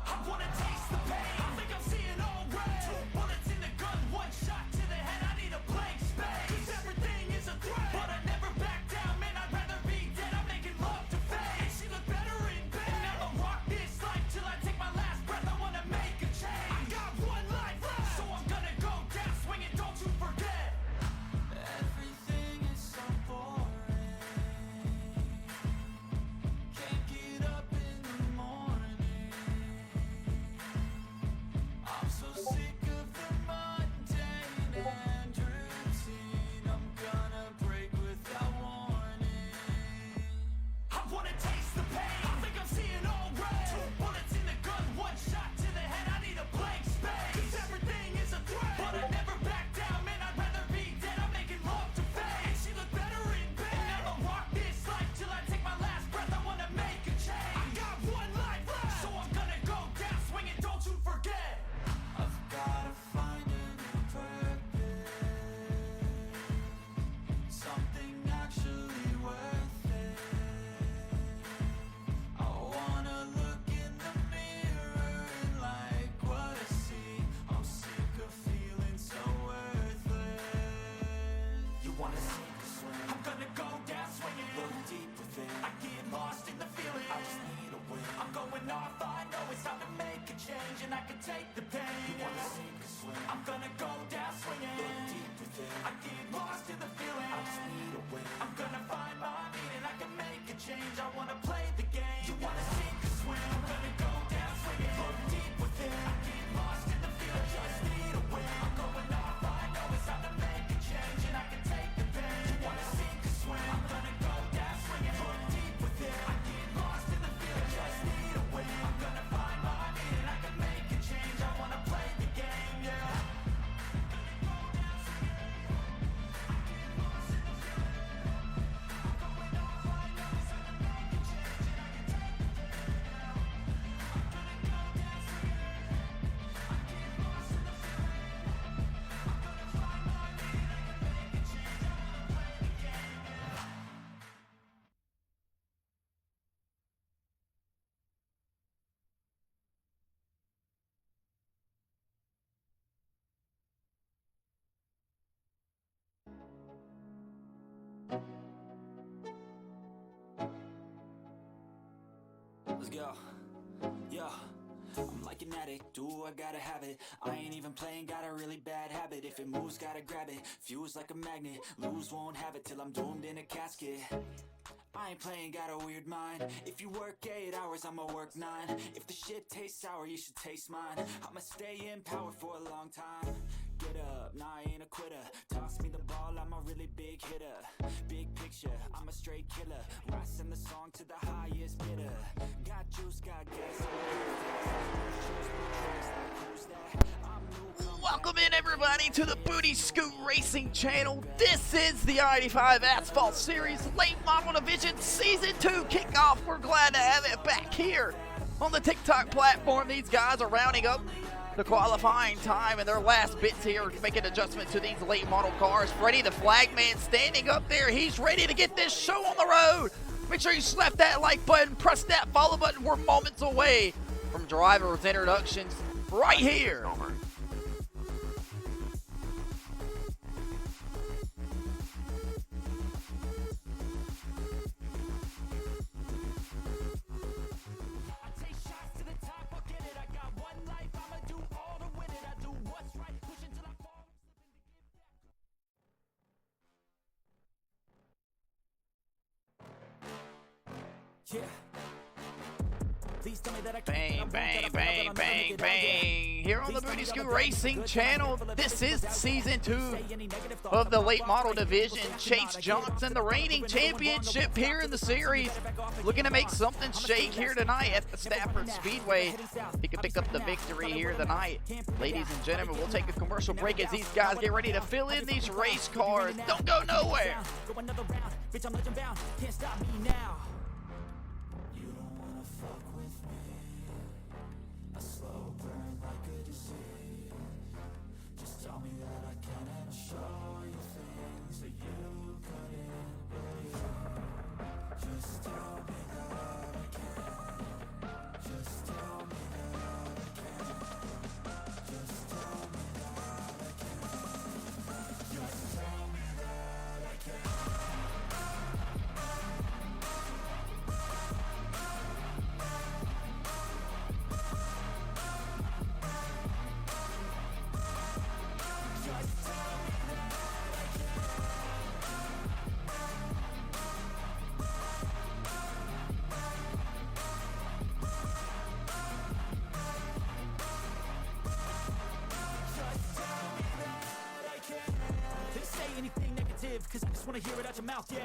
I wanna taste the pain. I think I'm seeing all red. 2 bullets in the gun, 1 shot to the head. I need a blank space. 'Cause everything is a threat, but I never back down. Man, I'd rather be dead. I'm making love to fate. And she look better in bed. And I'ma rock this life till I take my last breath. I wanna make a change. I got 1 life left, so I'm gonna go down swinging. Don't you forget. Everything is so boring. Can't get up in the morning. I'm so sick of the mundane and routine. I'm gonna break without warning. I wanna taste the pain. I think I'm seeing all red. 2 bullets in the gun, 1 shot to the head. I need a blank space. 'Cause everything is a threat, but I never back down. Man, I'd rather be dead. I'm making love to fate. And she look better in bed. And I'ma rock this life till I take my last breath. I wanna make a change. I got 1 life left, so I'm gonna go down swinging. Don't you forget. I've gotta find a new purpose. Something actually worth it. I wanna look in the mirror and like what I see. I'm sick of feeling so worthless. You wanna sink or swim? I'm gonna go down swinging. Look deep within. I get lost in the feeling. I just need a win. I'm going off. I know it's time to make a change, and I can take the pain. You wanna sink or swim? I'm gonna go down swinging. Look deep within. I get lost in the feeling. I just need a win. I'm gonna find my meaning. I can make a change. I wanna play the game. You wanna sink or swim? I'm gonna go down swinging. Look deep within. I get lost in the feeling. I just need a win. I'm going off. I know it's time to make a change, and I can take the pain. You wanna sink or swim? I'm gonna go down swinging. Look deep within. I get lost in the feeling. I just need a win. I'm gonna find my meaning. I can make a change. I wanna play the game. Yeah. Let's go. Yo, I'm like an addict, do I gotta have it. I ain't even playing, got a really bad habit. If it moves, gotta grab it. Fuse like a magnet, lose, won't have it till I'm doomed in a casket. I ain't playing, got a weird mind. If you work 8 hours, I'ma work 9. If the shit tastes sour, you should taste mine. I'ma stay in power for a long time. Get up, nah, I ain't a quitter. Toss me the ball, I'm a really big hitter. Big picture, I'm a straight killer. I send the song to the highest bidder. Got juice, got gas. Welcome in, everybody, to the Booty Scoot Racing channel. This is the I-85 Asphalt Series Late Model Division Season 2 Kickoff. We're glad to have it back here on the TikTok platform. These guys are rounding up the qualifying time in their last bits here, making adjustments to these late model cars. Freddie, the flagman, standing up there. He's ready to get this show on the road. Make sure you slap that like button, press that follow button. We're moments away from drivers' introductions right here. Yeah. Please tell me that I Bang, bang, bang, bang, bang. Here on the Booty Scoot Racing channel, this is Season 2 of the Late Model Division. Chase Johnson, the reigning championship here in the series, looking to make something shake here tonight at the Stafford Speedway. He can pick up the victory here tonight. Ladies and gentlemen, we'll take a commercial break as these guys get ready to fill in these race cars. Don't go nowhere. Go another round, bitch, I'm legend bound. Can't stop me now. You don't wanna fuck with me. A slow burn like a disease. Just tell me that I can and show you things that you couldn't believe. Just tell me that I can. Just tell me that I wanna hear it out your mouth, yeah.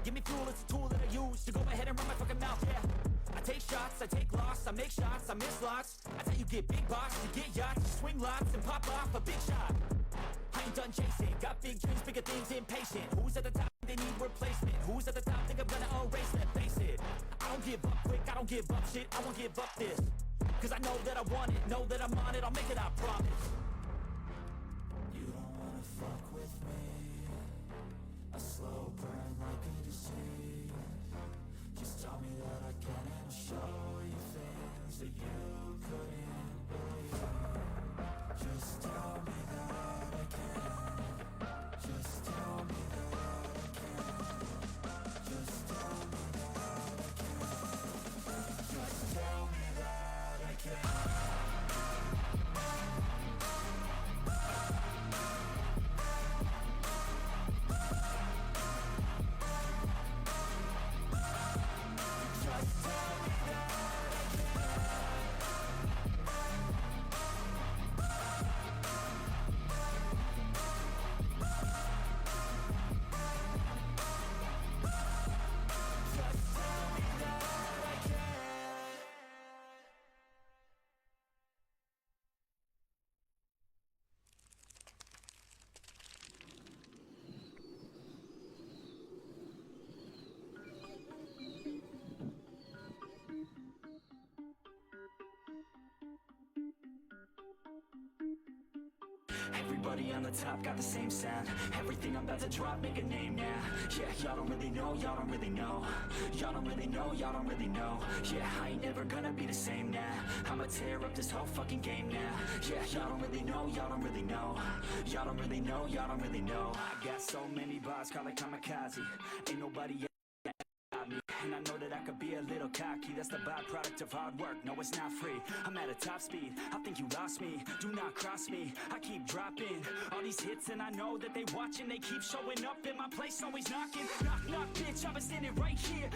Give me fuel, it's a tool that I use to go ahead and run my fucking mouth, yeah. I take shots, I take loss, I make shots, I miss lots. That's how you get big box, you get yachts, you swing lots and pop off a big shot. I ain't done chasing, got big dreams, bigger things, impatient. Who's at the top, they need replacement. Who's at the top, think I'm gonna erase that, face it. I don't give up quick, I don't give up shit, I won't give up this. Cause I know that I want it, know that I'm on it, I'll make it, I promise. You don't wanna fuck with me. A slow burn like a disease. Just tell me that I can and I'll show you things that you couldn't believe. Just tell me that I can. Just tell me that I can. Just tell me that I can. Just tell me that I can. Everybody on the top got the same sound. Everything I'm about to drop, make a name now. Yeah, y'all don't really know, y'all don't really know. Y'all don't really know, y'all don't really know. Yeah, I ain't never gonna be the same now. I'ma tear up this whole fucking game now. Yeah, y'all don't really know, y'all don't really know. Y'all don't really know, y'all don't really know. I got so many bars, call it kamikaze. Ain't nobody else. And I know that I could be a little cocky. That's the byproduct of hard work, no it's not free. I'm at a top speed, I think you lost me. Do not cross me, I keep dropping all these hits and I know that they watching. They keep showing up in my place, always knocking. Knock, knock, bitch, I've been standing right here.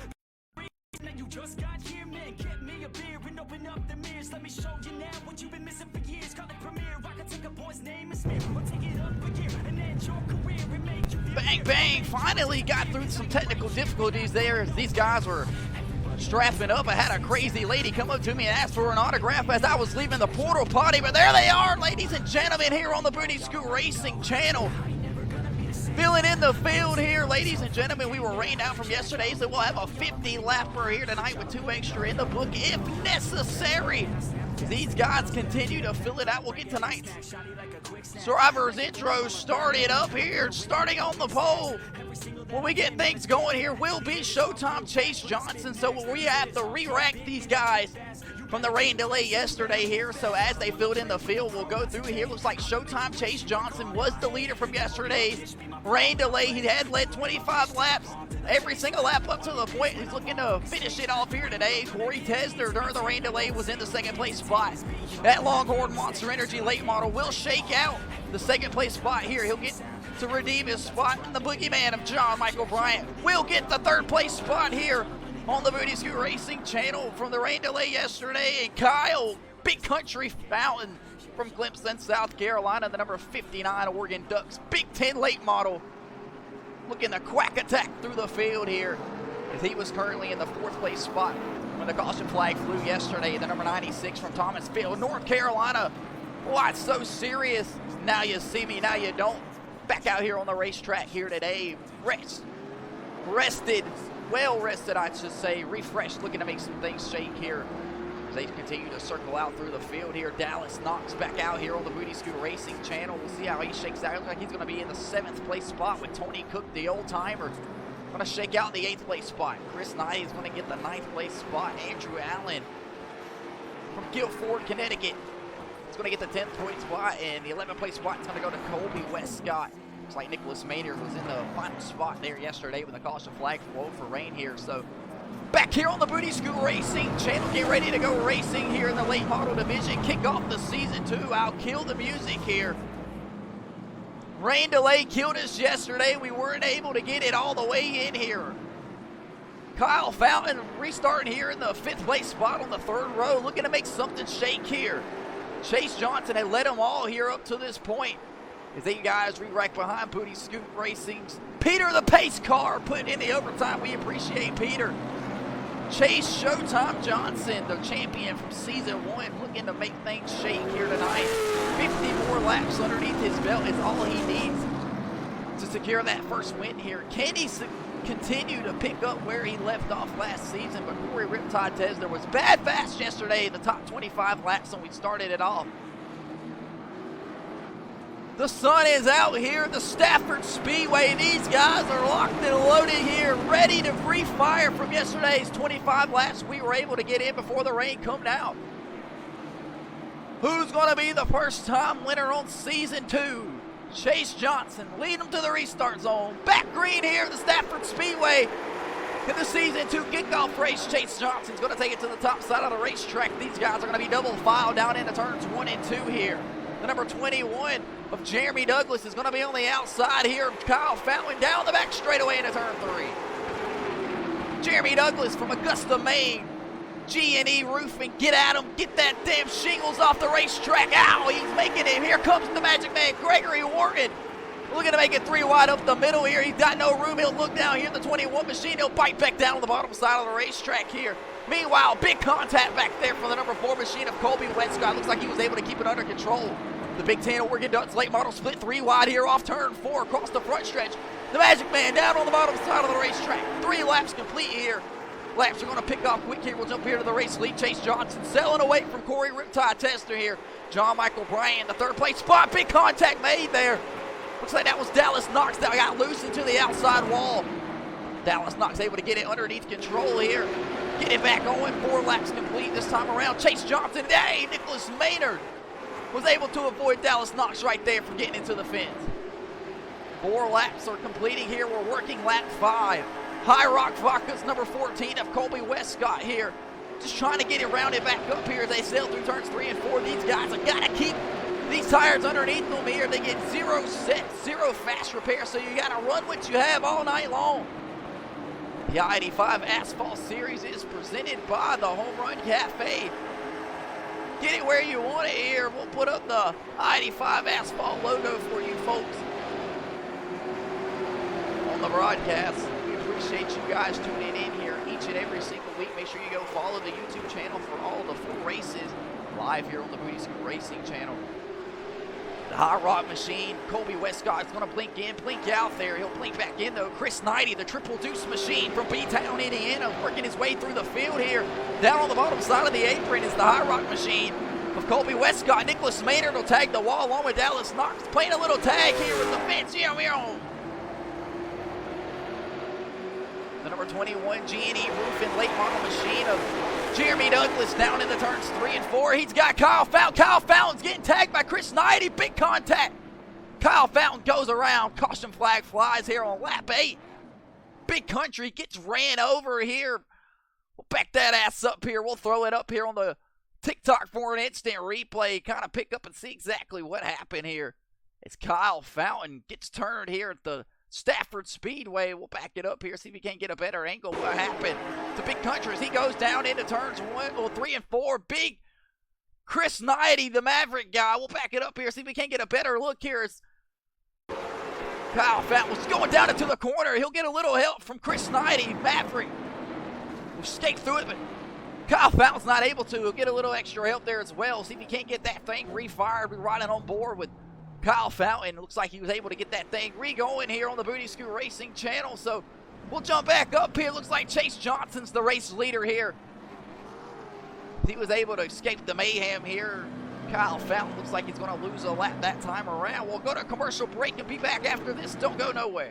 And you just got here, man, get me a beer and open up the mirrors. Let me show you now what you've been missing for years. Call it premiere, I can take a boy's name and smear, or take it up a year and end your career and make you Bang, bang, finally got through some technical difficulties there. These guys were strapping up. I had a crazy lady come up to me and ask for an autograph as I was leaving the portal potty, but there they are, ladies and gentlemen, here on the Booty Scoot Racing channel. Filling in the field here, ladies and gentlemen. We were rained out from yesterday, so we'll have a 50-lapper here tonight with 2 extra in the book if necessary. These guys continue to fill it out. We'll get tonight's driver's intro started up here, starting on the pole. When we get things going here, will be Showtime Chase Johnson. So we have to re-rack these guys from the rain delay yesterday here. So as they filled in the field, we'll go through here. Looks like Showtime Chase Johnson was the leader from yesterday's rain delay. He had led 25 laps, every single lap up to the point. He's looking to finish it off here today. Corey Tesner during the rain delay was in the second place spot. That Longhorn Monster Energy late model will shake out the second place spot here. He'll get to redeem his spot. And the boogeyman of John Michael Bryant will get the third place spot here on the Booty Scoot Racing channel from the rain delay yesterday. And Kyle Big Country Fountain from Clemson, South Carolina, the number 59 Oregon Ducks Big Ten late model, looking to quack attack through the field here, as he was currently in the fourth place spot when the caution flag flew yesterday. The number 96 from Thomasville, North Carolina. Boy, it's so serious. Now you see me, now you don't. Back out here on the racetrack here today. Rested, well rested, I should say. Refreshed, looking to make some things shake here as they continue to circle out through the field here. Dallas Knox back out here on the Booty Scoot Racing channel. We'll see how he shakes out. Looks like he's going to be in the 7th place spot with Tony Cook, the old timer, going to shake out the 8th place spot. Chris Knight is going to get the 9th place spot. Andrew Allen from Guilford, Connecticut, is going to get the 10th point spot, and the 11th place spot is going to go to Colby Westcott. Looks like Nicholas Maynard was in the final spot there yesterday when the caution flag flew for rain here. So back here on the Booty Scoot Racing channel, get ready to go racing here in the late model division. Kick off the season 2. I'll kill the music here. Rain delay killed us yesterday. We weren't able to get it all the way in here. Kyle Fountain restarting here in the 5th place spot on the 3rd row, looking to make something shake here. Chase Johnson had led them all here up to this point. As these guys re-rack behind Booty Scoot Racing's Peter the Pace Car put in the overtime. We appreciate Peter. Chase Showtime Johnson, the champion from season 1, looking to make things shake here tonight. 50 more laps underneath his belt is all he needs to secure that first win here. Can he continue to pick up where he left off last season? But Corey Riptide Tesler was bad fast yesterday in the top 25 laps when we started it off. The sun is out here at the Stafford Speedway. These guys are locked and loaded here, ready to free fire from yesterday's 25 laps. We were able to get in before the rain come down. Who's going to be the first-time winner on Season 2? Chase Johnson lead them to the restart zone. Back green here at the Stafford Speedway. In the Season 2 kickoff race, Chase Johnson's going to take it to the top side of the racetrack. These guys are going to be double file down into turns 1 and 2 here. The number 21 of Jeremy Douglas is going to be on the outside here. Kyle Fountain down the back straightaway into turn 3. Jeremy Douglas from Augusta, Maine. G&E Roofing, get at him, get that damn shingles off the racetrack. Ow, he's making it. Here comes the Magic Man, Gregory Wharton. Looking to make it 3 wide up the middle here. He's got no room. He'll look down here at the 21 machine. He'll bite back down on the bottom side of the racetrack here. Meanwhile, big contact back there from the number 4 machine of Colby Westcott. Looks like he was able to keep it under control. The Big Ten Oregon Ducks late model split 3 wide here off turn 4 across the front stretch. The Magic Man down on the bottom side of the racetrack. 3 laps complete here. Laps are going to pick off quick here. We'll jump here to the race lead. Chase Johnson selling away from Corey Riptide Tester here. John Michael Bryan, the 3rd place spot. Big contact made there. Looks like that was Dallas Knox that got loose into the outside wall. Dallas Knox able to get it underneath control here. Get it back on. 4 laps complete this time around. Chase Johnson, hey, Nicholas Maynard was able to avoid Dallas Knox right there from getting into the fence. 4 laps are completing here. We're working lap 5. High Rock Vodka's number 14 of Colby Westcott here. Just trying to get it rounded back up here as they sail through turns 3 and 4. These guys have got to keep these tires underneath them here. They get 0 set, 0 fast repair, so you got to run what you have all night long. The I-85 Asphalt Series is presented by the Home Run Cafe. Get it where you want it here. We'll put up the I-85 Asphalt logo for you folks on the broadcast. We appreciate you guys tuning in here each and every single week. Make sure you go follow the YouTube channel for all the full races live here on the Booty Scoot Racing channel. The High Rock Machine, Colby Westcott is going to blink in, blink out there. He'll blink back in though. Chris Knighty, the Triple Deuce Machine from B-Town, Indiana, working his way through the field here. Down on the bottom side of the apron is the High Rock Machine of Colby Westcott. Nicholas Maynard will tag the wall along with Dallas Knox. Playing a little tag here with the fence. The number 21 G&E Roofing late model machine of Jeremy Douglas down in the turns 3 and 4. He's got Kyle Fountain. Kyle Fountain's getting tagged by Chris Knighty. Big contact. Kyle Fountain goes around. Caution flag flies here on lap 8. Big Country gets ran over here. We'll back that ass up here. We'll throw it up here on the TikTok for an instant replay. Kind of pick up and see exactly what happened here. As Kyle Fountain gets turned here at the Stafford Speedway. We'll back it up here, see if we can't get a better angle. What happened to Big Country as he goes down into turns 3 and 4. Big Chris Knighty, the Maverick guy. We'll back it up here, see if we can't get a better look here. As Kyle Fountain was going down into the corner. He'll get a little help from Chris Knighty. Maverick will escape through it, but Kyle Fountain's not able to. He'll get a little extra help there as well. See if he can't get that thing refired. We're riding on board with Kyle Fountain. Looks like he was able to get that thing re-going here on the Booty Scoot Racing channel. So we'll jump back up here. Looks like Chase Johnson's the race leader here. He was able to escape the mayhem here. Kyle Fountain looks like he's going to lose a lap that time around. We'll go to a commercial break and be back after this. Don't go nowhere.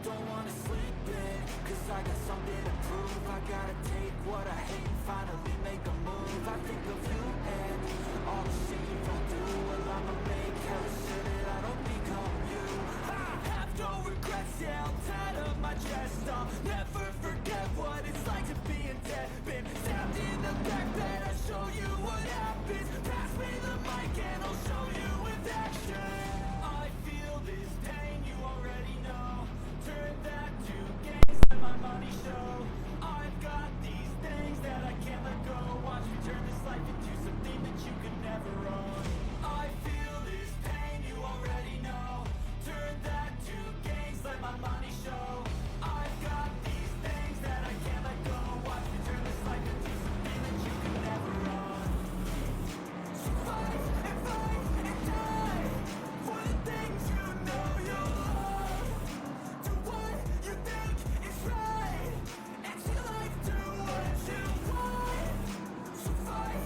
Don't wanna sleep in, 'cause I got something to prove. I gotta take what I hate and finally make a move. I think of you and all the shit you don't do. Well, I'ma make hella sure that I don't become you. I have no regrets, yeah, I'm tired of my chest. I'll never forget what it's like to be in debt. Been stabbed in the back bed, I'll show you what happens. Pass me the mic and I'll show you with action. I feel this pain, you already know. Turn that to gains, let my money show. I've got these things that I can't let you can never run. I feel this pain, you already know. Turn that to gains, let my money show. I've got these things that I can't let go. Watch me turn this life into something that you can never run. So fight and die for the things you know you love. Do what you think is right, and your life do what you want. So fight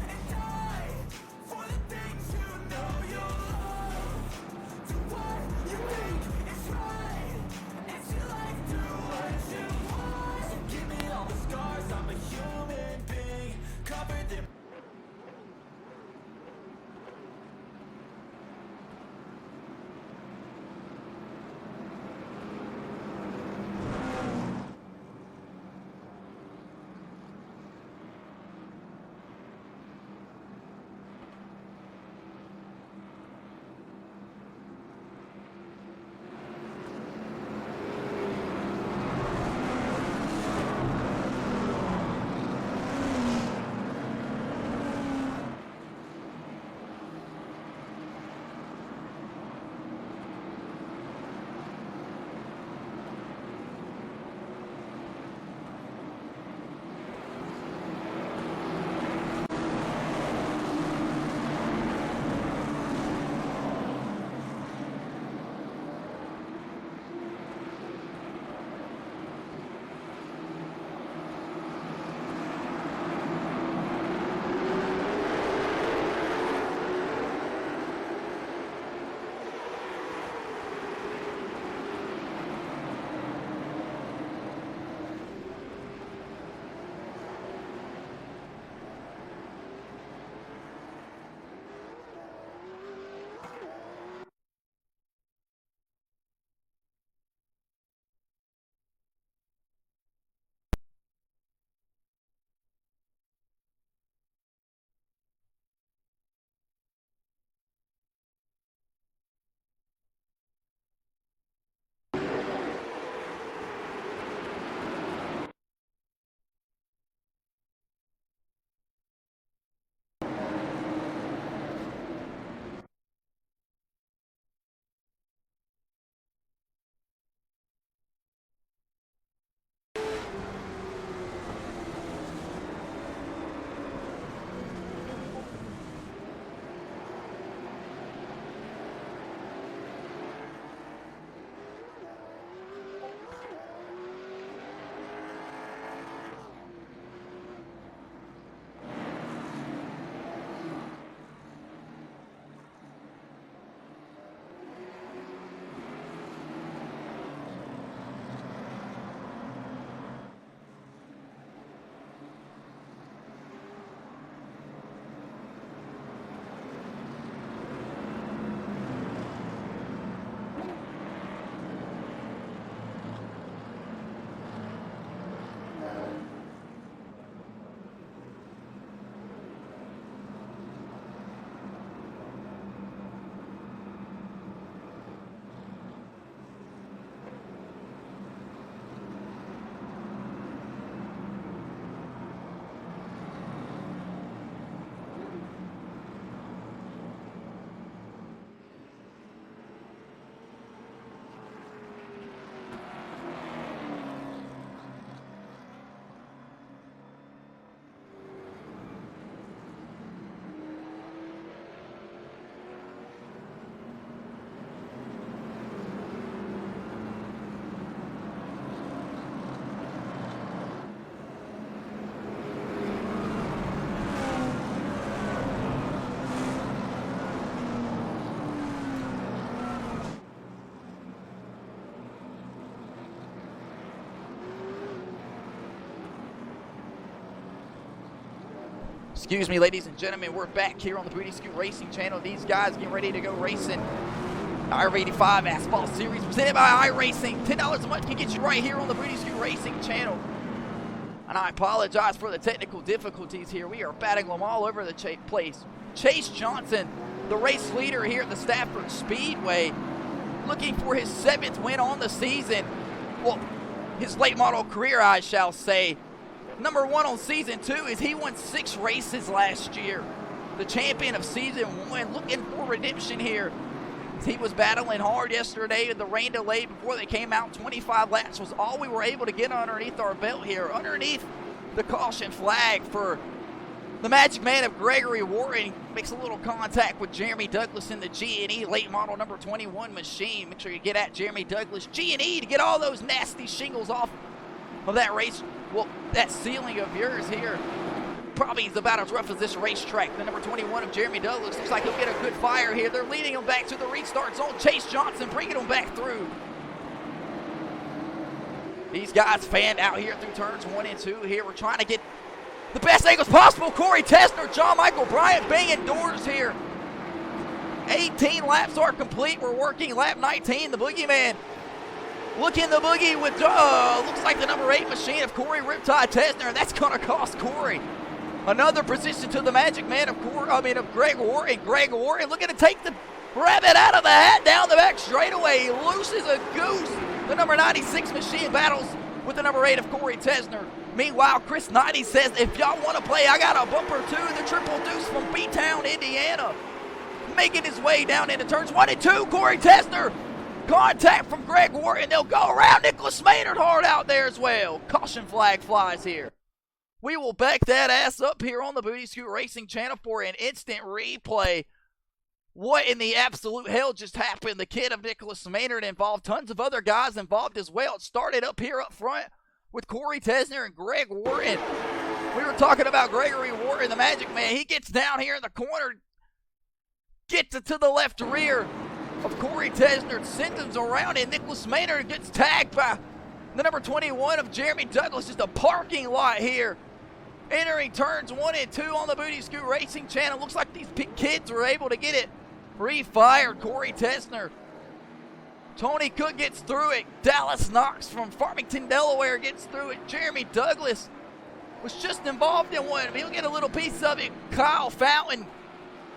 and die for the things you know you love. Do what you think is right, and your life do what you want. So give me all the scars, I'm a human being. Cover them. Excuse me, ladies and gentlemen, we're back here on the Booty Scoot Racing channel. These guys getting ready to go racing. I-85 Asphalt Series presented by iRacing. $10 a month can get you right here on the Booty Scoot Racing channel. And I apologize for the technical difficulties here. We are batting them all over the place. Chase Johnson, the race leader here at the Stafford Speedway, looking for his 7th win on the season. Well, his late model career, I shall say. number one on season 2 is he won 6 races last year. The champion of season 1 looking for redemption here. He was battling hard yesterday with the rain delay before they came out. 25 laps was all we were able to get underneath our belt here. Underneath the caution flag for the Magic Man of Gregory Warren. Makes a little contact with Jeremy Douglas in the G&E late model number 21 machine. Make sure you get at Jeremy Douglas G&E to get all those nasty shingles off of that race. Well, that ceiling of yours here probably is about as rough as this racetrack. The number 21 of Jeremy Douglas looks like he'll get a good fire here. They're leading him back to the restart zone. Chase Johnson bringing him back through. These guys fanned out here through turns 1 and 2 here. We're trying to get the best angles possible. Corey Tessner, John Michael Bryant banging doors here. 18 laps are complete. We're working lap 19. The Boogeyman looking the boogie with, looks like the number 8 machine of Corey Riptide Tessner, and that's going to cost Corey another position to the Magic Man of Greg Warren. Greg Warren looking to take the rabbit out of the hat down the back straightaway. He looses a goose. The number 96 machine battles with the number 8 of Corey Tessner. Meanwhile, Chris Knighty says, if y'all want to play, I got a bumper too. The Triple Deuce from B-Town, Indiana. Making his way down into turns 1 and 2. Corey Tessner. Contact from Greg Warren. They'll go around. Nicholas Maynard hard out there as well. Caution flag flies here. We will back that ass up here on the Booty Scoot Racing channel for an instant replay. What in the absolute hell just happened? The kid of Nicholas Maynard involved. Tons of other guys involved as well. It started up here up front with Corey Tessner and Greg Warren. We were talking about Gregory Warren, the Magic Man. He gets down here in the corner, gets it to the left rear of Corey Tessner, sends him around, and Nicholas Maynard gets tagged by the number 21 of Jeremy Douglas. Just a parking lot here. Entering turns 1 and 2 on the Booty Scoot Racing channel. Looks like these kids were able to get it refired. Corey Tessner. Tony Cook gets through it. Dallas Knox from Farmington, Delaware gets through it. Jeremy Douglas was just involved in one. He'll get a little piece of it. Kyle Fountain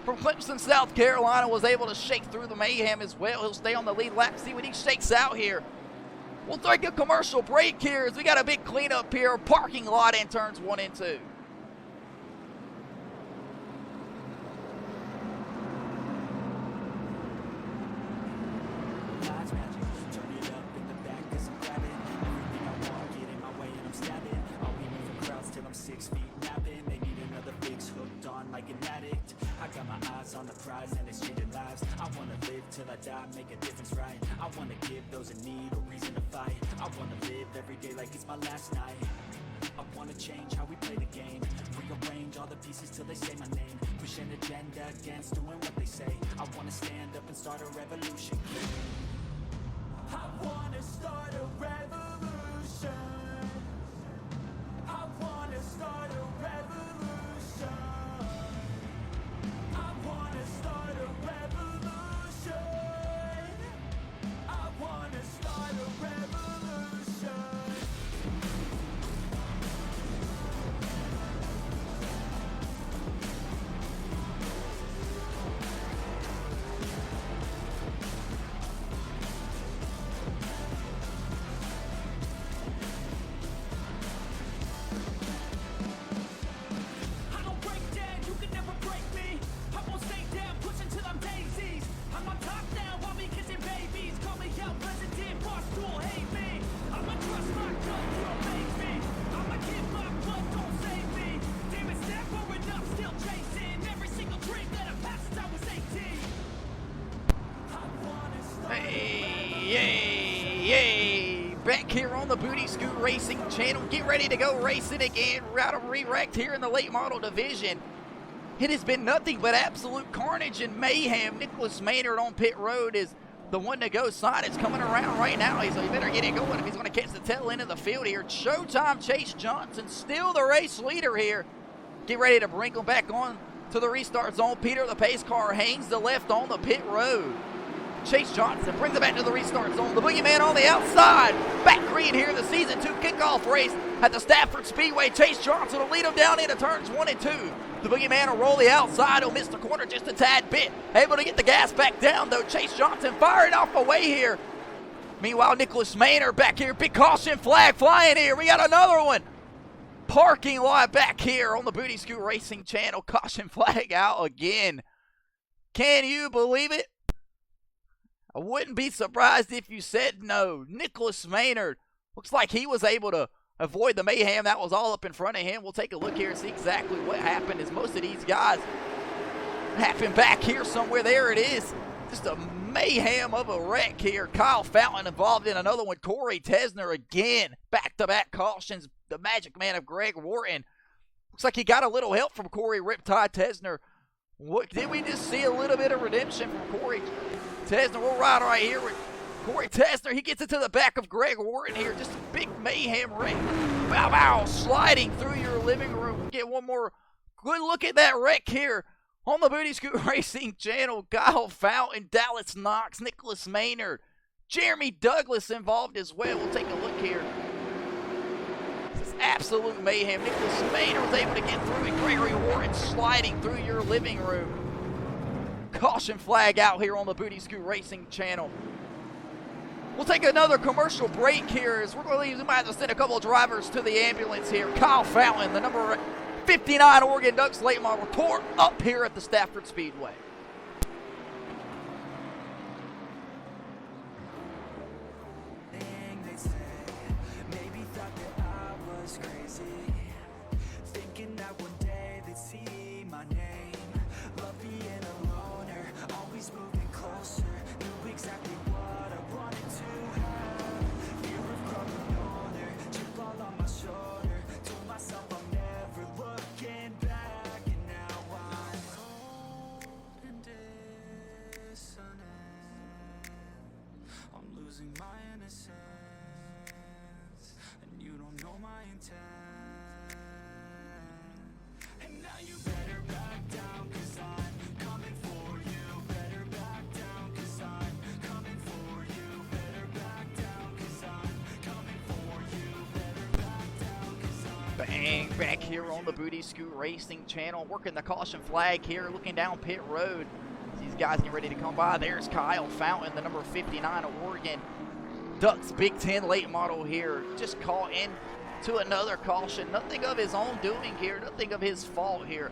from Clemson, South Carolina was able to shake through the mayhem as well. He'll stay on the lead lap, see what he shakes out here. We'll take a commercial break here as we got a big cleanup here. Parking lot in turns 1 and 2. I got my eyes on the prize and it's changing lives. I wanna live till I die, make a difference, right? I wanna give those in need a reason to fight. I wanna live every day like it's my last night. I wanna change how we play the game. Rearrange all the pieces till they say my name. Push an agenda against doing what they say. I wanna stand up and start a revolution. I wanna start a revolution. I wanna start a revolution. I wanna start a revolution. I wanna start a revolution. I don't break down, you can never break me. I won't stay down, pushing till I'm daisies. I'm on top now, while me kissing babies. Call me out, President Barstool, hate me. I'ma trust my gut, you'll make me. I'ma give my blood, don't save me. Damn it's never enough, still chasing every single dream that I've had since I was 18. I wanna start Yay! Back here on the Booty Scoot Racing channel. Get ready to go racing again. Route of re-wrecked here in the late model division. It has been nothing but absolute carnage and mayhem. Nicholas Maynard on pit road is the one to go. Sign is coming around right now. So you better get it going if he's going to catch the tail end of the field here. Showtime Chase Johnson, still the race leader here. Get ready to bring him back on to the restart zone. Peter, the pace car, hangs the left on the pit road. Chase Johnson brings it back to the restart zone. The Boogeyman on the outside. Back green here in the Season 2 kickoff race at the Stafford Speedway. Chase Johnson will lead him down into turns 1 and 2. The Boogeyman will roll the outside. He'll miss the corner just a tad bit. Able to get the gas back down, though. Chase Johnson firing off away here. Meanwhile, Nicholas Maynard back here. Big caution flag flying here. We got another one. parking lot back here on the Booty Scoot Racing channel. Caution flag out again. Can you believe it? I wouldn't be surprised if you said no. Nicholas Maynard looks like he was able to avoid the mayhem that was all up in front of him. We'll take a look here and see exactly what happened, as most of these guys happened back here somewhere. There it is. Just a mayhem of a wreck here. Kyle Fountain involved in another one. Corey Tesner again. Back-to-back cautions. The magic man of Greg Wharton. Looks like he got a little help from Corey Riptide Tesner. What, did we just see a little bit of redemption from Corey Tesner? We'll ride right here with Corey Tesner. He gets into the back of Greg Wharton here. Just a big mayhem wreck. Bow, bow, sliding through your living room. We'll get one more good look at that wreck here on the Booty Scoot Racing channel. Kyle Fountain, Dallas Knox, Nicholas Maynard, Jeremy Douglas involved as well. We'll take a look here. This is absolute mayhem. Nicholas Maynard was able to get through it. Gregory Wharton sliding through your living room. Caution flag out here on the Booty Scoot Racing channel. We'll take another commercial break here, as we might have to send a couple of drivers to the ambulance here. Kyle Fountain, the number 59 Oregon Ducks late model, tore up here at the Stafford Speedway. Maybe thought that I was crazy, thinking that one day they'd see my name. Love being a loner, always moving closer. Knew exactly what I wanted to have. Fear of growing older, chip all on my shoulder. Told myself I'm never looking back, and now I'm cold and dissonant. I'm losing my innocence, and you don't know my intent. And now you better back down, 'cause I'm coming for you. Better back down, 'cause I'm coming for you. Better back down, 'cause I'm coming for you. Better back down, 'cause I'm Bang, back here on the Booty Scoot Racing channel. Working the caution flag here, looking down pit road. These guys get ready to come by. There's Kyle Fountain, the number 59 of Oregon Ducks Big Ten late model here. Just caught into another caution. Nothing of his own doing here. Nothing of his fault here.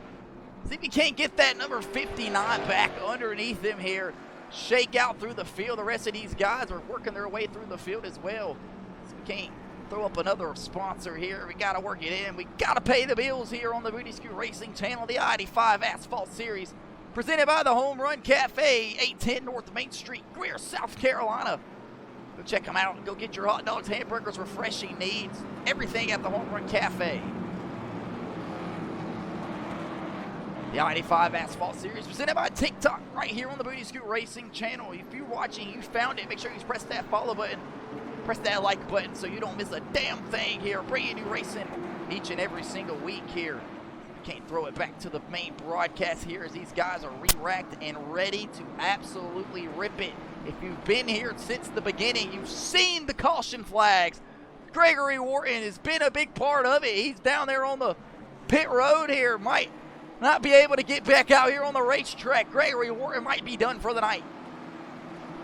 See if he can't get that number 59 back underneath him here. Shake out through the field. The rest of these guys are working their way through the field as well. So we can't throw up another sponsor here. We got to work it in. We got to pay the bills here on the Booty Scoot Racing channel. The I-85 Asphalt Series presented by the Home Run Cafe, 810 North Main Street, Greer, South Carolina. Go check them out and go get your hot dogs, hamburgers, refreshing needs. Everything at the Home Run Cafe. The I-85 Asphalt Series presented by TikTok right here on the Booty Scoot Racing channel. If you're watching, you found it, make sure you press that follow button. Press that like button so you don't miss a damn thing here. Bringing you racing each and every single week here. Can't throw it back to the main broadcast here, as these guys are re-racked and ready to absolutely rip it. If you've been here since the beginning, you've seen the caution flags. Gregory Wharton has been a big part of it. He's down there on the pit road here. Might not be able to get back out here on the racetrack. Gregory Wharton might be done for the night.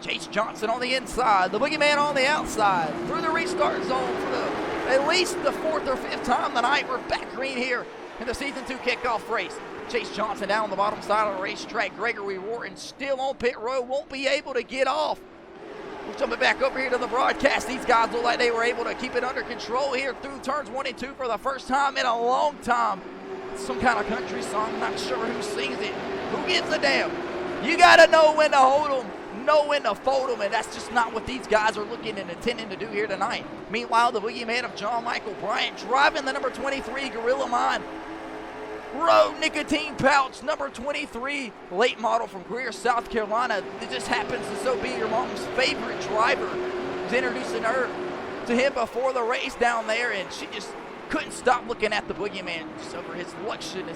Chase Johnson on the inside, the boogeyman on the outside, through the restart zone for at least the 4th or 5th time tonight. We're back green here in the Season 2 kickoff race. Chase Johnson down on the bottom side of the racetrack. Gregory Wharton still on pit road, won't be able to get off. We're jumping back over here to the broadcast. These guys look like they were able to keep it under control here through turns 1 and 2 for the first time in a long time. Some kind of country song, not sure who sings it. Who gives a damn? You gotta know when to hold them, know when to fold them, and that's just not what these guys are looking and intending to do here tonight. Meanwhile, the boogeyman of John Michael Bryant driving the number 23 Gorilla Mine Road Nicotine Pouch, number 23 late model from Greer, South Carolina. It just happens to so be your mom's favorite driver. Was introducing her to him before the race down there, and she just couldn't stop looking at the boogeyman just over his luscious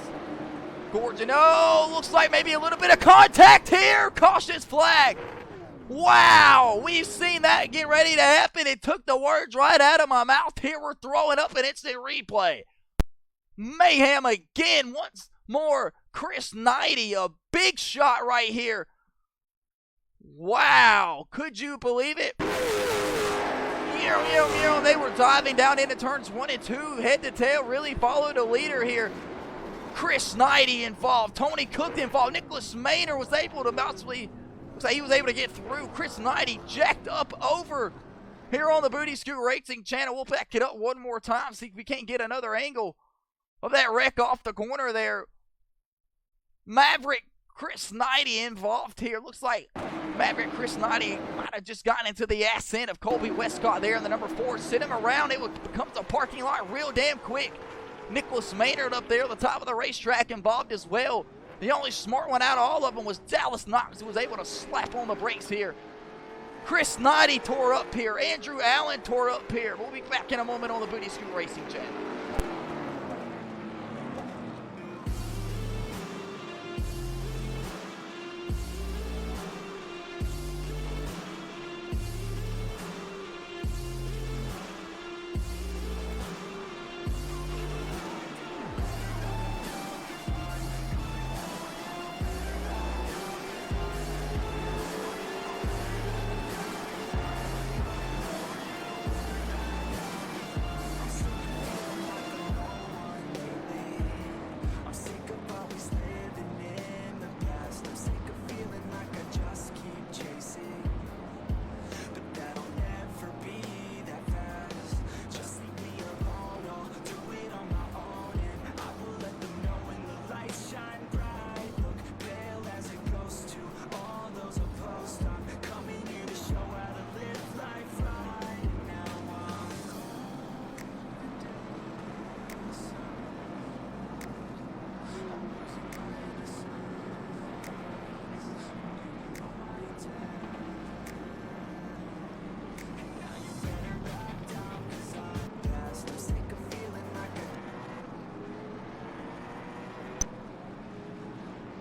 gorgeous. Oh, looks like maybe a little bit of contact here. Cautious flag. Wow, we've seen that get ready to happen. It took the words right out of my mouth here. We're throwing up an instant replay. Mayhem again once more. Chris Knighty, a big shot right here. Wow, could you believe it? They were diving down into turns 1 and 2, head to tail, really followed the leader here. Chris Knighty involved, Tony Cook involved, Nicholas Maynard was able to possibly, looks like he was able to get through. Chris Knighty jacked up over here on the Booty Scoot Racing channel. We'll back it up one more time, see if we can't get another angle of that wreck off the corner there. Maverick Chris Knighty involved here. Looks like Maverick Chris Knighty might have just gotten into the ass end of Colby Westcott there in the number 4. Sit him around. It becomes a parking lot real damn quick. Nicholas Maynard up there at the top of the racetrack involved as well. The only smart one out of all of them was Dallas Knox, who was able to slap on the brakes here. Chris Knighty tore up here. Andrew Allen tore up here. We'll be back in a moment on the Booty Scoot Racing channel.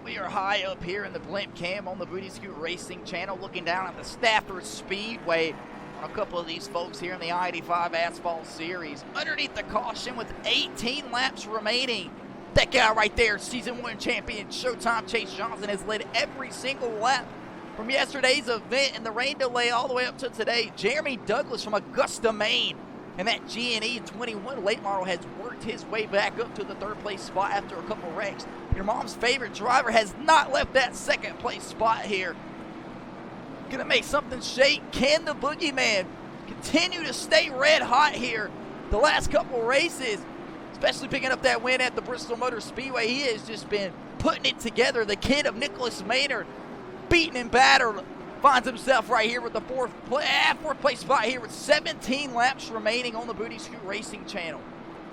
We are high up here in the blimp cam on the Booty Scoot Racing channel, looking down at the Stafford Speedway on a couple of these folks here in the I-85 Asphalt Series. Underneath the caution with 18 laps remaining, that guy right there, Season 1 champion Showtime Chase Johnson, has led every single lap from yesterday's event and the rain delay all the way up to today. Jeremy Douglas from Augusta, Maine, and that G&E 21 late model has worked his way back up to the 3rd place spot after a couple wrecks. Your mom's favorite driver has not left that 2nd place spot here. Gonna make something shake. Can the Boogeyman continue to stay red hot here the last couple races, especially picking up that win at the Bristol Motor Speedway? He has just been putting it together. The kid of Nicholas Maynard, beaten and battered, finds himself right here with the 4th place spot here with 17 laps remaining on the Booty Scoot Racing channel.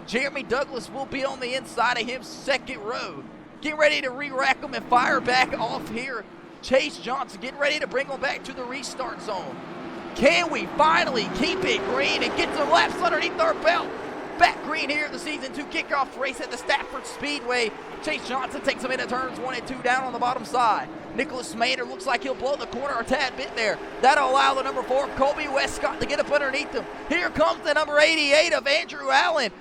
Jeremy Douglas will be on the inside of him, 2nd row. Getting ready to re-rack them and fire back off here. Chase Johnson getting ready to bring them back to the restart zone. Can we finally keep it green and get some laps underneath our belt? Back green here at the Season 2 kickoff race at the Stafford Speedway. Chase Johnson takes them into turns 1 and 2 down on the bottom side. Nicholas Maynard looks like he'll blow the corner a tad bit there. That'll allow the number 4, Colby Westcott, to get up underneath him. Here comes the number 88 of Andrew Allen.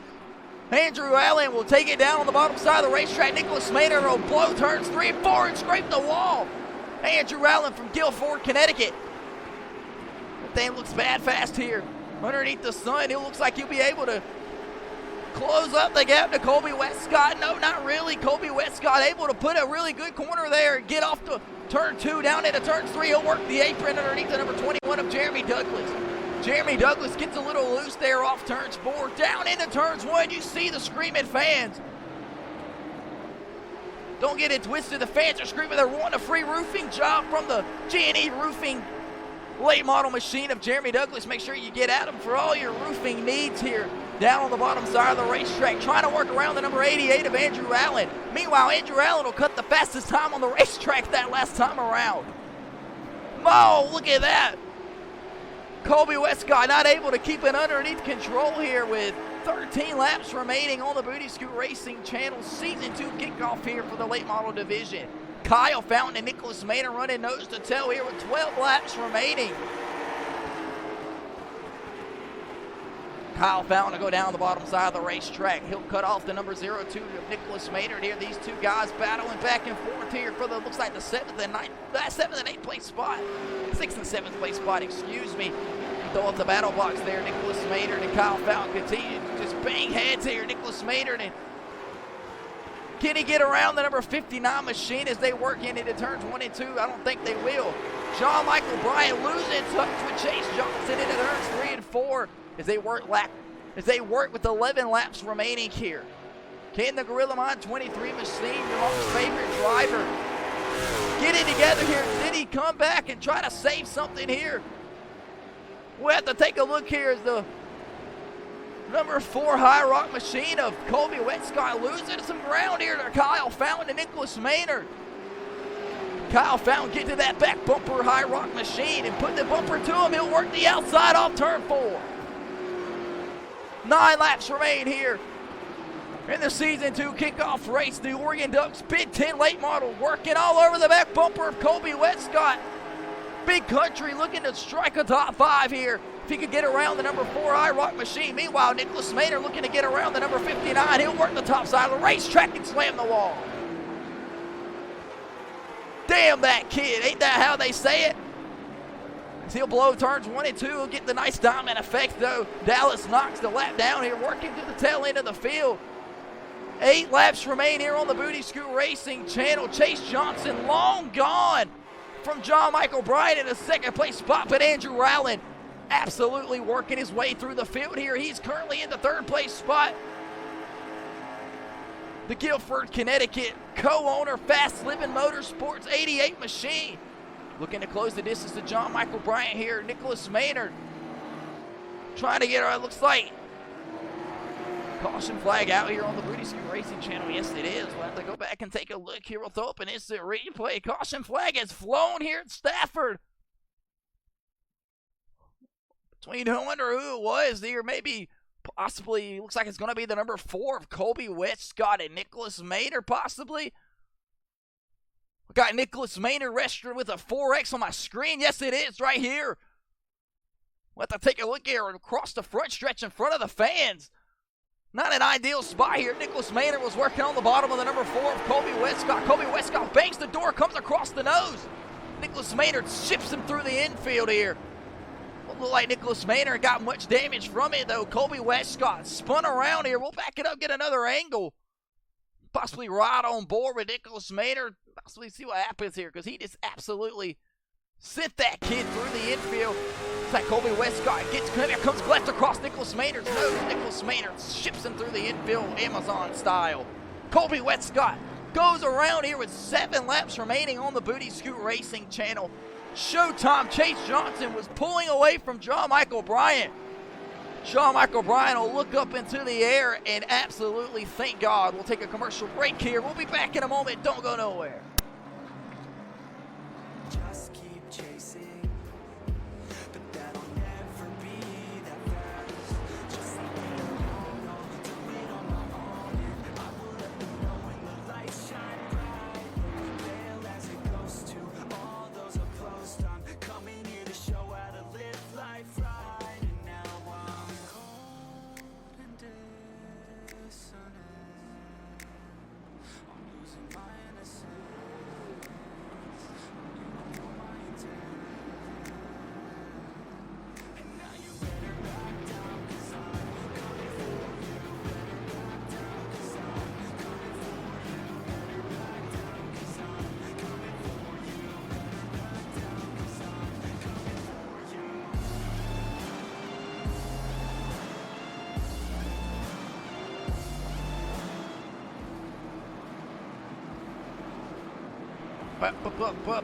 Andrew Allen will take it down on the bottom side of the racetrack. Nicholas Maynard will blow turns 3 and 4 and scrape the wall. Andrew Allen from Guilford, Connecticut. That thing looks bad fast here. Underneath the sun, it looks like he'll be able to close up the gap to Colby Westcott. No, not really. Colby Westcott able to put a really good corner there and get off to turn 2 down into turn 3. He'll work the apron underneath the number 21 of Jeremy Douglas. Jeremy Douglas gets a little loose there off turns 4. Down into turns 1. You see the screaming fans. Don't get it twisted. The fans are screaming. They're wanting a free roofing job from the G&E roofing late model machine of Jeremy Douglas. Make sure you get at him for all your roofing needs here down on the bottom side of the racetrack. Trying to work around the number 88 of Andrew Allen. Meanwhile, Andrew Allen will cut the fastest time on the racetrack that last time around. Oh, look at that. Colby Westcott not able to keep it underneath control here with 13 laps remaining on the Booty Scoot Racing channel. Season 2 kickoff here for the late model division. Kyle Fountain and Nicholas Maynard running nose to tail here with 12 laps remaining. Kyle Fountain to go down the bottom side of the racetrack. He'll cut off the number 02 of Nicholas Maynard here. These two guys battling back and forth here for the, looks like the 7th and 8th place spot. 6th and 7th place spot, excuse me. throw up the battle box there. Nicholas Maynard and Kyle Fountain continue to just bang heads here. Nicholas Maynard, and can he get around the number 59 machine as they work into turns 1 and 2? I don't think they will. John Michael Bryant losing touch with Chase Johnson into turns 3 and 4 as they work with 11 laps remaining here. Can the Gorilla Mod 23 machine, your most favorite driver, get it together here? Did he come back and try to save something here? We'll have to take a look here as the number 4 High Rock machine of Colby Wetscott losing some ground here to Kyle Fountain and Nicholas Maynard. Kyle Fountain get to that back bumper High Rock machine and put the bumper to him. He'll work the outside off turn 4. 9 laps remain here in the Season 2 kickoff race. The Oregon Ducks Big 10 late model working all over the back bumper of Colby Wetscott. Big Country looking to strike a top 5 here if he could get around the number 4 I-Rock machine. Meanwhile, Nicholas Maynard looking to get around the number 59. He'll work the top side of the racetrack and slam the wall. Damn that kid, ain't that how they say it? He'll blow turns 1 and 2. He'll get the nice diamond effect though. Dallas knocks the lap down here, working to the tail end of the field. 8 laps remain here on the Booty Scoot Racing channel. Chase Johnson long gone from John Michael Bryant in a second place spot, but Andrew Rowland absolutely working his way through the field here. He's currently in the 3rd place spot. The Guilford, Connecticut co-owner Fast Living Motorsports 88 machine looking to close the distance to John Michael Bryant here. Nicholas Maynard trying to get her, it looks like caution flag out here on the Booty Scoot Racing channel. Yes, it is. We'll have to go back and take a look here. We'll throw up an instant replay. Caution flag has flown here at Stafford. Between I wonder who it was there. Maybe, possibly, looks like it's going to be the number 4 of Colby Wetscott and Nicholas Maynard, possibly. We got Nicholas Maynard registered with a 4X on my screen. Yes, it is right here. We'll have to take a look here across the front stretch in front of the fans. Not an ideal spot here. Nicholas Maynard was working on the bottom of the number 4 of Colby Wetscott. Colby Wetscott bangs the door, comes across the nose. Nicholas Maynard ships him through the infield here. Don't look like Nicholas Maynard got much damage from it, though. Colby Wetscott spun around here. We'll back it up, get another angle. Possibly right on board with Nicholas Maynard. Possibly see what happens here, because he just absolutely sent that kid through the infield. It's like Colby Wetscott comes left across Nicholas Maynard's nose. Nicholas Maynard ships him through the infield, Amazon style. Colby Wetscott goes around here with 7 laps remaining on the Booty Scoot Racing channel. Showtime. Chase Johnson was pulling away from John Michael Bryant. John Michael Bryant will look up into the air and absolutely thank God. We'll take a commercial break here. We'll be back in a moment. Don't go nowhere. Just keep chasing, but that'll never be that fast. Just leave me alone, I'll do it on my own, and I will let them know when the lights shine bright. Pale as a ghost to all those I've closed. I'm coming here to show how to live life right, and now I'm cold and dissonant. I'm losing my innocence.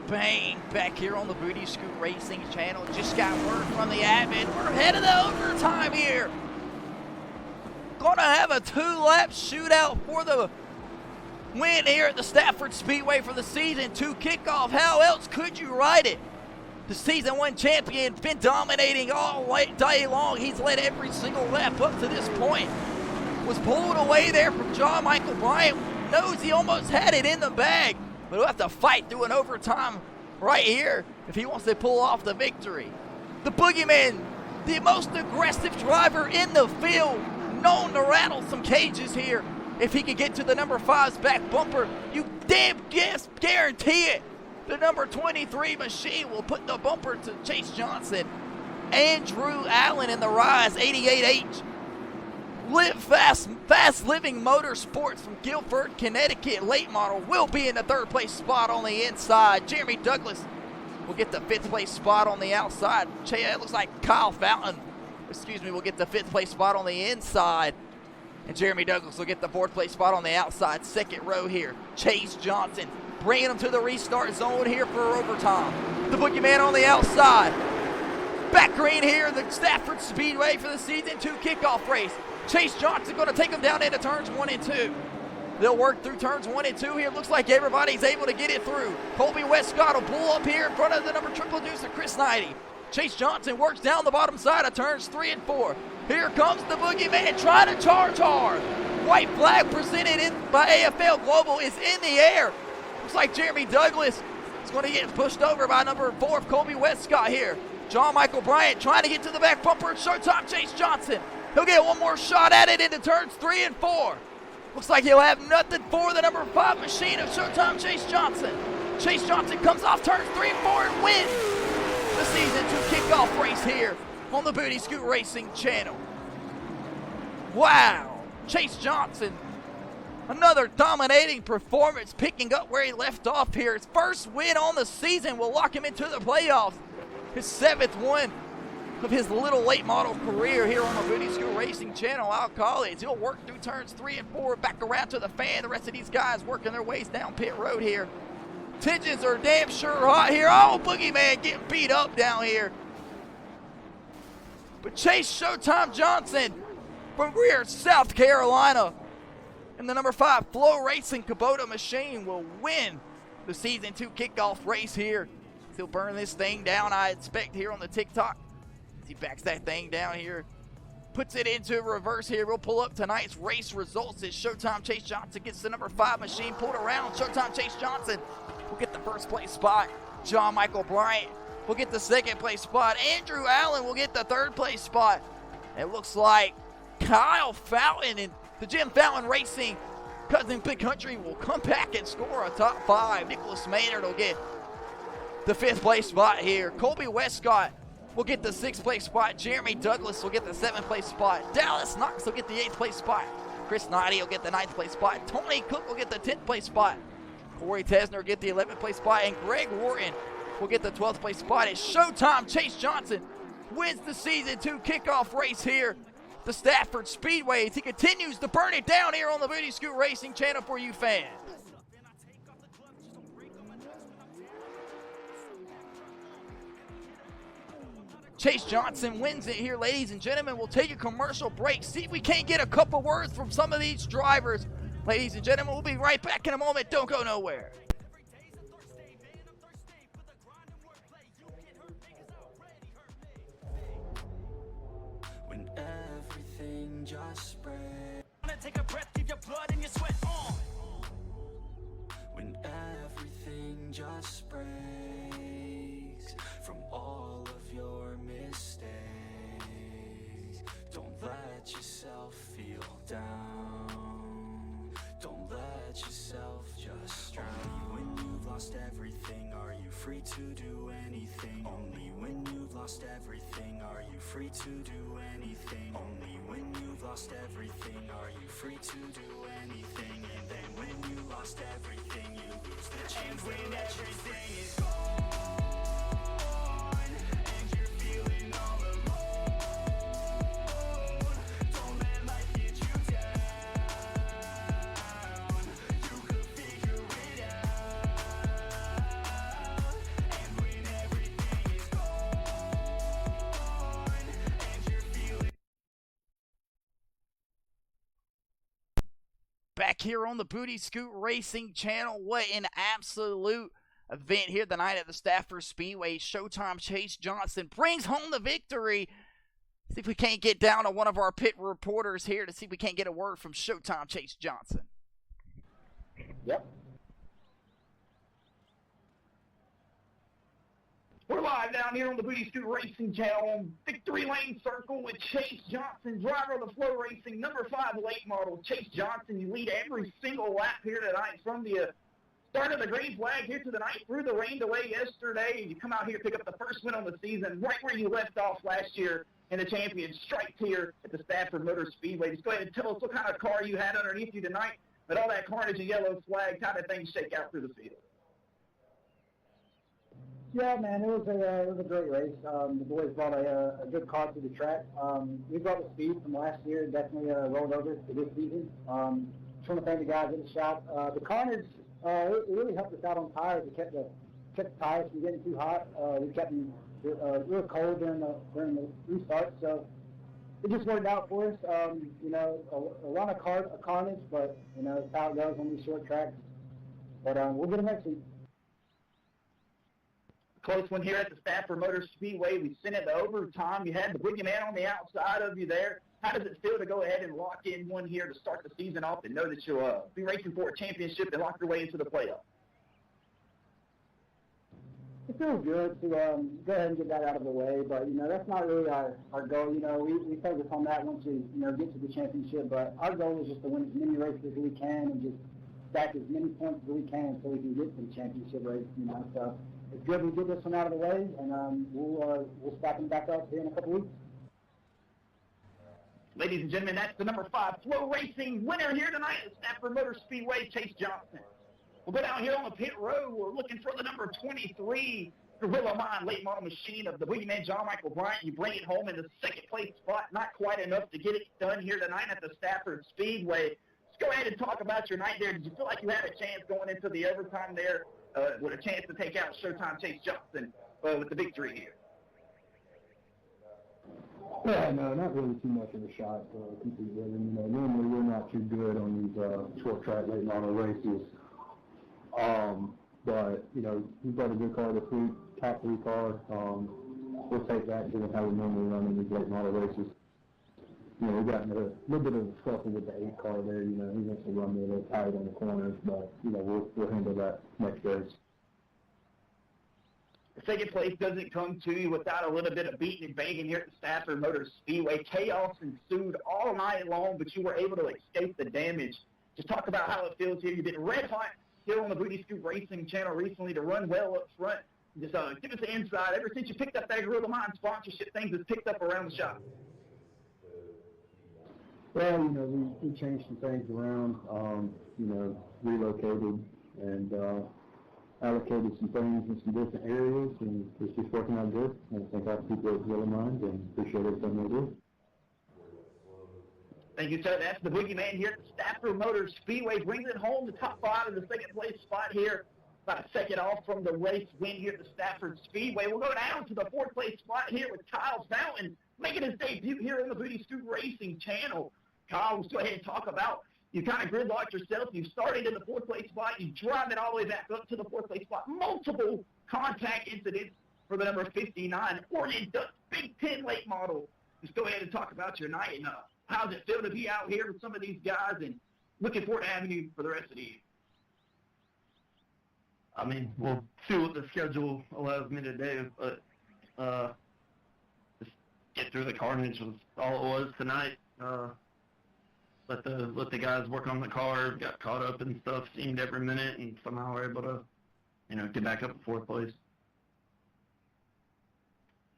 Bang, back here on the Booty Scoot Racing channel. Just got word from the admin. We're headed to overtime here. Gonna have a 2-lap shootout for the win here at the Stafford Speedway for the Season 2 kickoff. How else could you write it? The Season 1 champion been dominating all day long. He's led every single lap up to this point. Was pulled away there from John Michael Bryant. Knows he almost had it in the bag. But he'll have to fight through an overtime right here if he wants to pull off the victory. The Boogeyman, the most aggressive driver in the field, known to rattle some cages here. If he could get to the number 5's back bumper, you damn guarantee it. The number 23 machine will put the bumper to Chase Johnson. Andrew Allen in the Rise 88H. Live Fast Living Motorsports from Guilford, Connecticut, late model, will be in the 3rd place spot on the inside. Jeremy Douglas will get the 5th place spot on the outside. It looks like Kyle Fountain, will get the 5th place spot on the inside. And Jeremy Douglas will get the 4th place spot on the outside. 2nd row here, Chase Johnson bringing them to the restart zone here for overtime. The boogeyman on the outside. Back green here, the Stafford Speedway for the season 2 kickoff race. Chase Johnson going to take them down into turns 1 and 2. They'll work through turns 1 and 2 here. Looks like everybody's able to get it through. Colby Westcott will pull up here in front of the number triple deuce of Chris Knighty. Chase Johnson works down the bottom side of turns 3 and 4. Here comes the boogeyman trying to charge hard. White flag presented in by AFL Global is in the air. Looks like Jeremy Douglas is going to get pushed over by number 4 of Colby Westcott here. John Michael Bryant trying to get to the back bumper. Showtime Chase Johnson. He'll get one more shot at it into turns 3 and 4. Looks like he'll have nothing for the number 5 machine of Showtime Chase Johnson. Chase Johnson comes off turns 3 and 4 and wins the season 2 kickoff race here on the Booty Scoot Racing channel. Wow, Chase Johnson, another dominating performance, picking up where he left off here. His first win on the season will lock him into the playoffs. His 7th one of his little late model career here on the Booty Scoot Racing channel. I'll call it. He'll work through turns 3 and 4, back around to the fan. The rest of these guys working their ways down pit road here. Tensions are damn sure hot here. Oh, boogeyman getting beat up down here. But Chase Showtime Johnson from Greer, South Carolina, and the number 5 Flow Racing Kubota machine will win the season 2 kickoff race here. He'll burn this thing down, I expect, here on the TikTok. He backs that thing down here, puts it into reverse here. We'll pull up tonight's race results as Showtime Chase Johnson gets the number 5 machine pulled around. Showtime Chase Johnson will get the 1st place spot. John Michael Bryant will get the 2nd place spot. Andrew Allen will get the 3rd place spot. It looks like Kyle Fountain and the Jim Fountain Racing Cousin Big Country will come back and score a top 5. Nicholas Maynard will get the 5th place spot here. Colby Westcott will get the 6th place spot. Jeremy Douglas will get the 7th place spot. Dallas Knox will get the 8th place spot. Chris Knighty will get the 9th place spot. Tony Cook will get the 10th place spot. Corey Tesner will get the 11th place spot. And Greg Wharton will get the 12th place spot. It's Showtime Chase Johnson wins the season 2 kickoff race here. The Stafford Speedway as he continues to burn it down here on the Booty Scoot Racing channel for you fans. Chase Johnson wins it here, ladies and gentlemen. We'll take a commercial break, see if we can't get a couple words from some of these drivers. Ladies and gentlemen, we'll be right back in a moment. Don't go nowhere. When everything just spreads. Take a breath, keep your blood and your sweat on. When everything just spreads from all of your mistakes, don't let yourself feel down. Don't let yourself just drown. Only when you've lost everything are you free to do anything. Only when you've lost everything are you free to do anything. Only when you've lost everything are you free to do anything. And then when you lost everything you lose the chance. And when everything is gone and you're feeling all alone, don't let life get you down. You could figure it out. And when everything is gone and you're feeling. Back here on the Booty Scoot Racing channel, what an absolute event here the night at the Stafford Speedway. Showtime Chase Johnson brings home the victory. See if we can't get down to one of our pit reporters here to see if we can't get a word from Showtime Chase Johnson. Yep. We're live down here on the Booty Scoot Racing channel on Victory Lane Circle with Chase Johnson, driver of the Flow Racing, number 5 late model. Chase Johnson, you lead every single lap here tonight from the Started the green flag here to the night, threw the rain delay yesterday. You come out here, pick up the first win on the season, right where you left off last year in the champion stripes here at the Stafford Motor Speedway. Just go ahead and tell us what kind of car you had underneath you tonight, but all that carnage and yellow flags, how did things shake out through the field? Yeah, man, it was a great race. The boys brought a good car to the track. We brought the speed from last year, definitely rolled over to this season. Just want to thank the guys in the shop. The carnage, it really helped us out on tires. It kept the tires from getting too hot. We kept them real cold during the restart, so it just worked out for us. You know, a lot of carnage, but you know, it's how it goes on these short tracks. But we'll get them next week. Close one here at the Stafford Motor Speedway. We sent it to overtime. You had the boogeyman on the outside of you there. How does it feel to go ahead and lock in one here to start the season off and know that you'll be racing for a championship and lock your way into the playoffs? It feels good to go ahead and get that out of the way, but, you know, that's not really our goal. You know, we focus on that once we, you know, get to the championship, but our goal is just to win as many races as we can and just stack as many points as we can so we can get to the championship race, you know, so it's good we get this one out of the way, and we'll stack them back up here in a couple weeks. Ladies and gentlemen, that's the number 5 Flow Racing winner here tonight at Stafford Motor Speedway, Chase Johnson. We'll go down here on the pit road. We're looking for the number 23 Gorilla Mine late model machine of the boogeyman John Michael Bryant. You bring it home in the second place spot. Not quite enough to get it done here tonight at the Stafford Speedway. Let's go ahead and talk about your night there. Did you feel like you had a chance going into the overtime there with a chance to take out Showtime Chase Johnson with the victory here? Yeah, no, not really too much of a shot to compete with. And, you know, normally we're not too good on these short track late model races. But, you know, we've got a good car this week, top 3 car. We'll take that given how we normally run in these late model races. You know, we got in a little bit of a scuffle with the 8 car there. You know, he wants to run me a little tight on the corners, but, you know, we'll handle that next race. The second place doesn't come to you without a little bit of beating and banging here at the Stafford Motor Speedway. Chaos ensued all night long, but you were able to escape the damage. Just talk about how it feels here. You've been red hot here on the Booty Scoop Racing channel recently to run well up front. Just give us the inside. Ever since you picked up that Gorilla Mine sponsorship, things have picked up around the shop. Well, you know, we changed some things around, you know, relocated and allocated some things in some different areas, and it's just working out good. And I thank all the people at Gorilla Mines and appreciate everything they do. Thank you, sir. That's the boogeyman here at the Stafford Motor Speedway. Brings it home, the top 5 of the second place spot here. About a second off from the race win here at the Stafford Speedway. We'll go down to the 4th place spot here with Kyle Fountain making his debut here on the Booty Scoop Racing channel. Kyle, let's go ahead and talk about, you kind of gridlocked yourself. You started in the 4th place spot. You drive it all the way back up to the 4th place spot. Multiple contact incidents for the number 59. Oregon Ducks Big 10 late model. Just go ahead and talk about your night and how's it feel to be out here with some of these guys, and looking forward to having you for the rest of the year. I mean, we'll see what the schedule allows me to do, but just get through the carnage was all it was tonight. Let the guys work on the car, got caught up and stuff, seemed every minute, and somehow we're able to, you know, get back up to 4th place.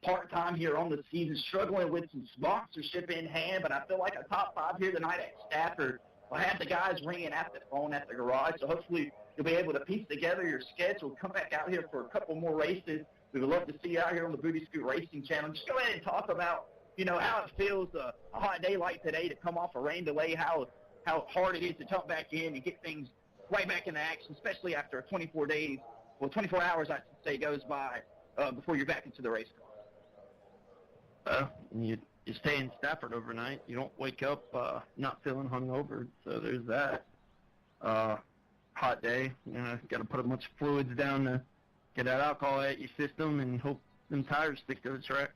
Part-time here on the season, struggling with some sponsorship in hand, but I feel like a top 5 here tonight at Stafford. I'll have the guys ringing at the phone at the garage, so hopefully you'll be able to piece together your schedule, come back out here for a couple more races. We would love to see you out here on the Booty Scoop Racing channel. Just go ahead and talk about, you know, how it feels a hot day like today to come off a rain delay, how hard it is to jump back in and get things right back into action, especially after 24 hours, I should say, goes by before you're back into the race car. You stay in Stafford overnight. You don't wake up not feeling hungover, so there's that. Hot day, you know, got to put a bunch of fluids down to get that alcohol out your system and hope them tires stick to the track.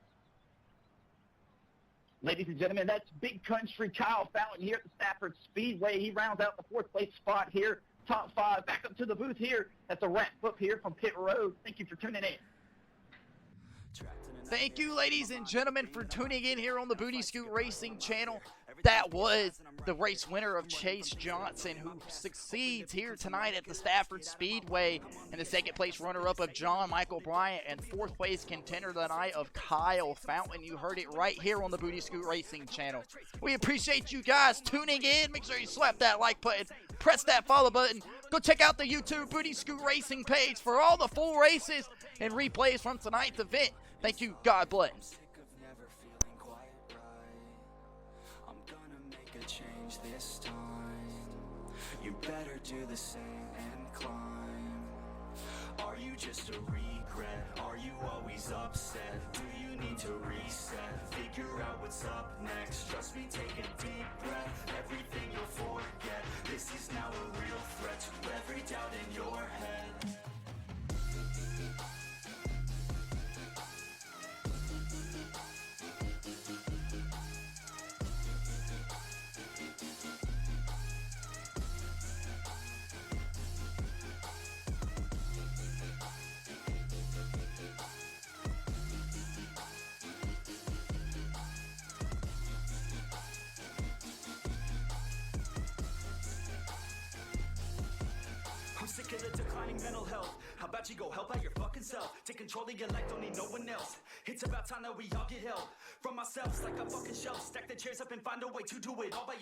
Ladies and gentlemen, that's Big Country Kyle Fountain here at the Stafford Speedway. He rounds out the 4th place spot here. Top 5, back up to the booth here. That's a wrap up here from Pit Road. Thank you for tuning in. Thank you, ladies and gentlemen, for tuning in here on the Booty Scoop Racing channel. that was the race winner of Chase Johnson, who succeeds here tonight at the Stafford Speedway, and the second place runner-up of John Michael Bryant, and fourth place contender tonight of Kyle Fountain. You heard it right here on the Booty Scoot Racing channel. We appreciate you guys tuning in. Make sure you slap that like button, press that follow button. Go check out the YouTube Booty Scoot Racing page for all the full races and replays from tonight's event. Thank you. God bless. Change this time. You better do the same and climb. Are you just a regret? Are you always upset? Do you need to reset? Figure out what's up next. Trust me, take a deep breath. Everything you'll forget. This is now a real threat to every doubt in your head. I'm sick of the declining mental health. How about you go help out your fucking self? Take control of your life, don't need no one else. It's about time that we all get help from ourselves, like a fucking shelf. Stack the chairs up and find a way to do it all by